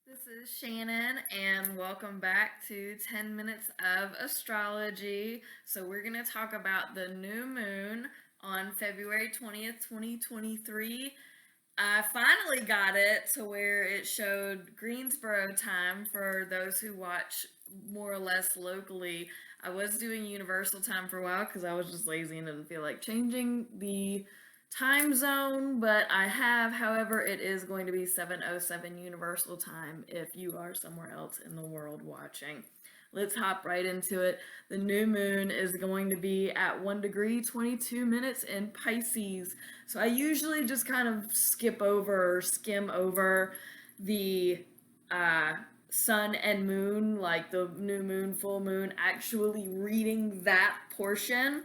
This is Shannon, and welcome back to 10 Minutes of Astrology. So, we're going to talk about the new moon on February 20th, 2023. I finally got it to where it showed Greensboro time for those who watch more or less locally. I was doing Universal time for a while because I was just lazy and didn't feel like changing the time zone, but I have. However, it is going to be 7:07 Universal Time if you are somewhere else in the world watching. Let's hop right into it. The new moon is going to be at 1 degree 22 minutes in Pisces. So I usually just kind of skip over or skim over the sun and moon, like the new moon, full moon, actually reading that portion.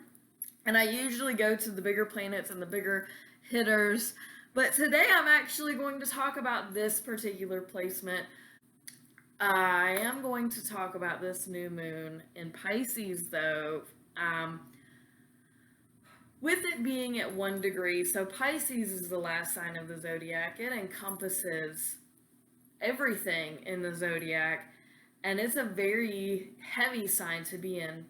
And I usually go to the bigger planets and the bigger hitters. But today I'm actually going to talk about this particular placement. I am going to talk about this new moon in Pisces, though, with it being at 1 degree. So Pisces is the last sign of the zodiac. It encompasses everything in the zodiac, and it's a very heavy sign to be in.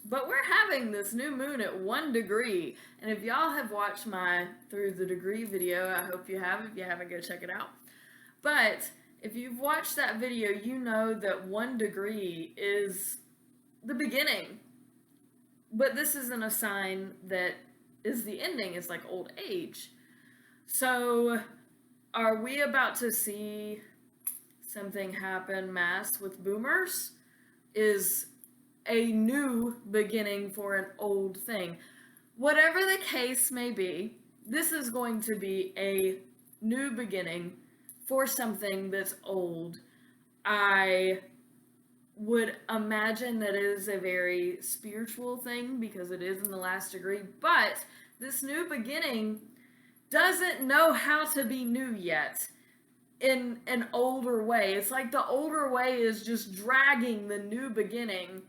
But we're having this new moon at 1 degree. And if y'all have watched my Through the Degree video, I hope you have. If you haven't, go check it out. But if you've watched that video, you know that 1 degree is the beginning. But this isn't a sign that is the ending. It's like old age. So are we about to see something happen mass with boomers? Is a new beginning for an old thing. Whatever the case may be, this is going to be a new beginning for something that's old. I would imagine that it is a very spiritual thing because it is in the last degree, but this new beginning doesn't know how to be new yet in an older way. It's like the older way is just dragging the new beginning.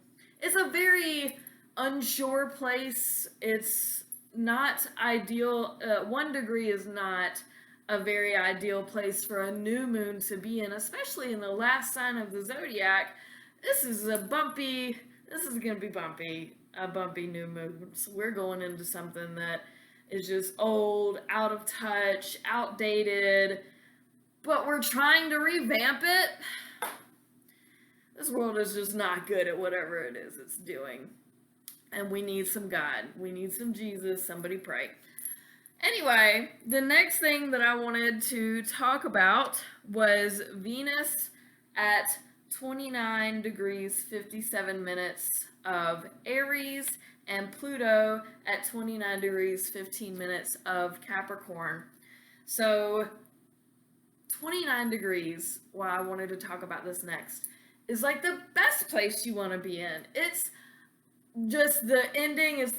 It's a very unsure place. It's not ideal. 1 degree is not a very ideal place for a new moon to be in, especially in the last sign of the zodiac. This is going to be bumpy, a bumpy new moon. So we're going into something that is just old, out of touch, outdated, but we're trying to revamp it. This world is just not good at whatever it is it's doing. And we need some God. We need some Jesus. Somebody pray. Anyway, the next thing that I wanted to talk about was Venus at 29 degrees 57 minutes of Aries and Pluto at 29 degrees 15 minutes of Capricorn. So 29 degrees, why I wanted to talk about this next, is like the best place you want to be in. It's just the ending is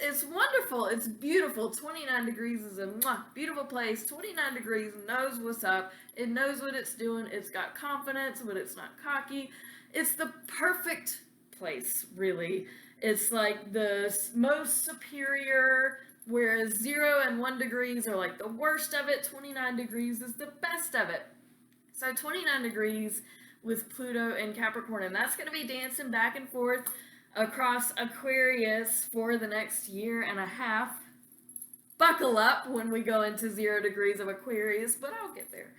it's wonderful. It's beautiful. 29 degrees is a beautiful place. 29 degrees knows what's up. It knows what it's doing. It's got confidence, but it's not cocky. It's the perfect place, really. It's like the most superior, whereas 0 and 1 degrees are like the worst of it. 29 degrees is the best of it. So 29 degrees with Pluto and Capricorn, and that's going to be dancing back and forth across Aquarius for the next year and a half. Buckle up when we go into 0 degrees of Aquarius, but I'll get there.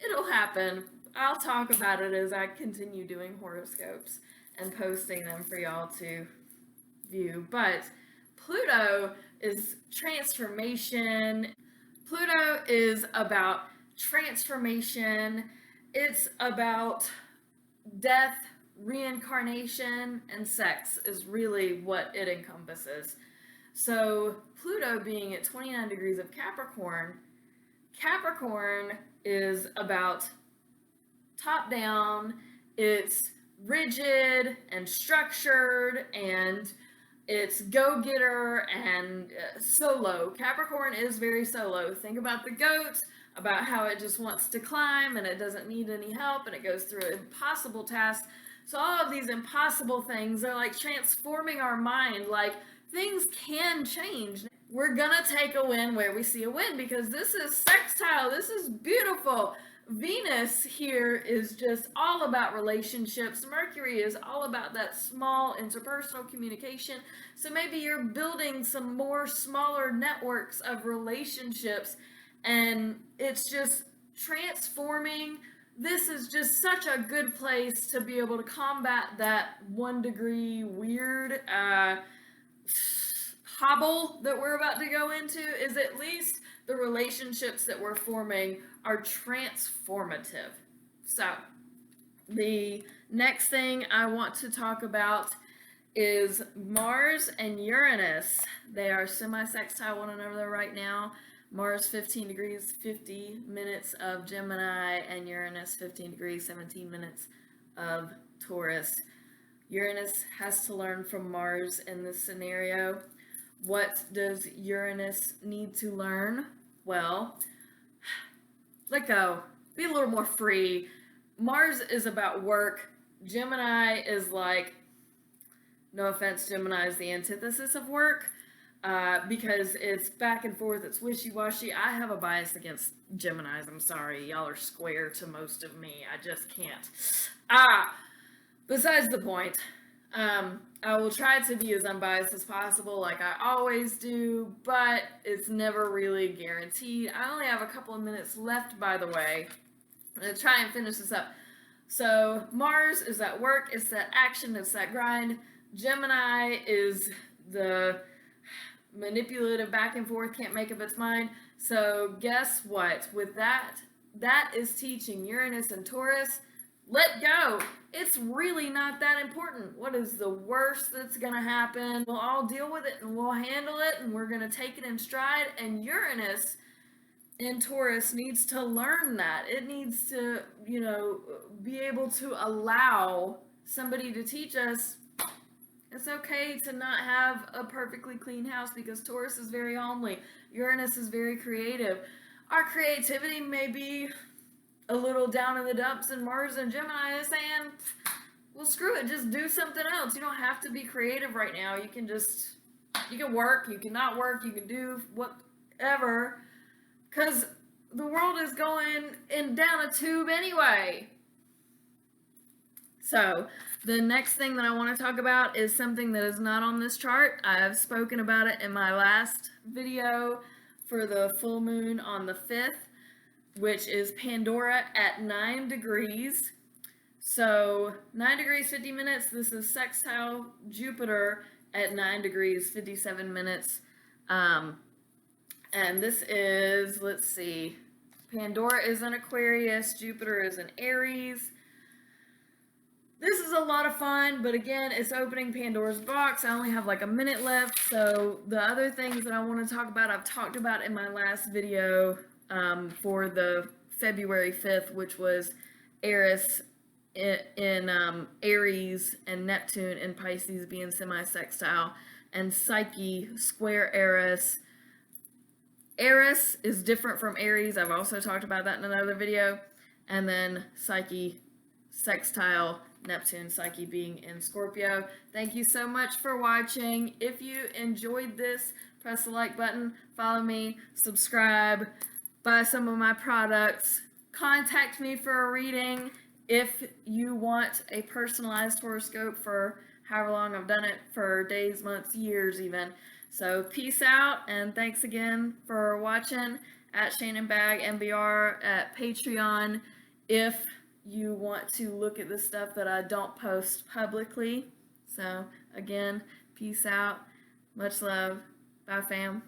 It'll happen. I'll talk about it as I continue doing horoscopes and posting them for y'all to view. But Pluto is transformation. Pluto is about transformation. It's about death, reincarnation, and sex is really what it encompasses. So Pluto being at 29 degrees of Capricorn, Capricorn is about top down. It's rigid and structured, and it's go-getter and solo. Capricorn is very solo. Think about the goats, about how it just wants to climb and it doesn't need any help and it goes through impossible tasks. So all of these impossible things are like transforming our mind. Like, things can change. We're gonna take a win where we see a win because this is sextile. This is beautiful. Venus here is just all about relationships. Mercury is all about that small interpersonal communication. So maybe you're building some more smaller networks of relationships, and it's just transforming. This is just such a good place to be able to combat that 1 degree weird hobble that we're about to go into. Is at least the relationships that we're forming are transformative. So, the next thing I want to talk about is Mars and Uranus. They are semi-sextile one another right now. Mars 15 degrees, 50 minutes of Gemini, and Uranus 15 degrees, 17 minutes of Taurus. Uranus has to learn from Mars in this scenario. What does Uranus need to learn? Well, let go. Be a little more free. Mars is about work. Gemini is like, no offense, Gemini is the antithesis of work because it's back and forth, it's wishy-washy. I have a bias against Geminis. I'm sorry. Y'all are square to most of me. I just can't. Besides the point. I will try to be as unbiased as possible, like I always do, but it's never really guaranteed. I only have a couple of minutes left, by the way. I'm going to try and finish this up. So, Mars is that work, it's that action, it's that grind. Gemini is the manipulative back and forth, can't make up its mind. So, guess what? With that is teaching Uranus and Taurus, let go. It's really not that important. What is the worst that's going to happen? We'll all deal with it and we'll handle it and we're going to take it in stride. And Uranus in Taurus needs to learn that. It needs to, be able to allow somebody to teach us it's okay to not have a perfectly clean house because Taurus is very homely. Uranus is very creative. Our creativity may be a little down in the dumps, and Mars and Gemini is saying, well, screw it, just do something else. You don't have to be creative right now. You can work, you can not work, you can do whatever, because the world is going down a tube anyway. So, the next thing that I want to talk about is something that is not on this chart. I've spoken about it in my last video for the full moon on the 5th. Which is Pandora at 9 degrees. So 9 degrees, 50 minutes. This is sextile Jupiter at 9 degrees, 57 minutes. And this is, let's see, Pandora is an Aquarius, Jupiter is an Aries. This is a lot of fun, but again, it's opening Pandora's box. I only have like a minute left. So the other things that I want to talk about, I've talked about in my last video. For the February 5th, which was Eris in Aries and Neptune in Pisces being semi-sextile, and Psyche square Eris. Eris is different from Aries. I've also talked about that in another video. And then Psyche sextile Neptune, Psyche being in Scorpio. Thank you so much for watching. If you enjoyed this, press the like button, follow me, subscribe, buy some of my products, contact me for a reading if you want a personalized horoscope for however long I've done it, for days, months, years even. So peace out, and thanks again for watching at shannonbag MBR at Patreon if you want to look at the stuff that I don't post publicly. So again, peace out, much love, bye fam.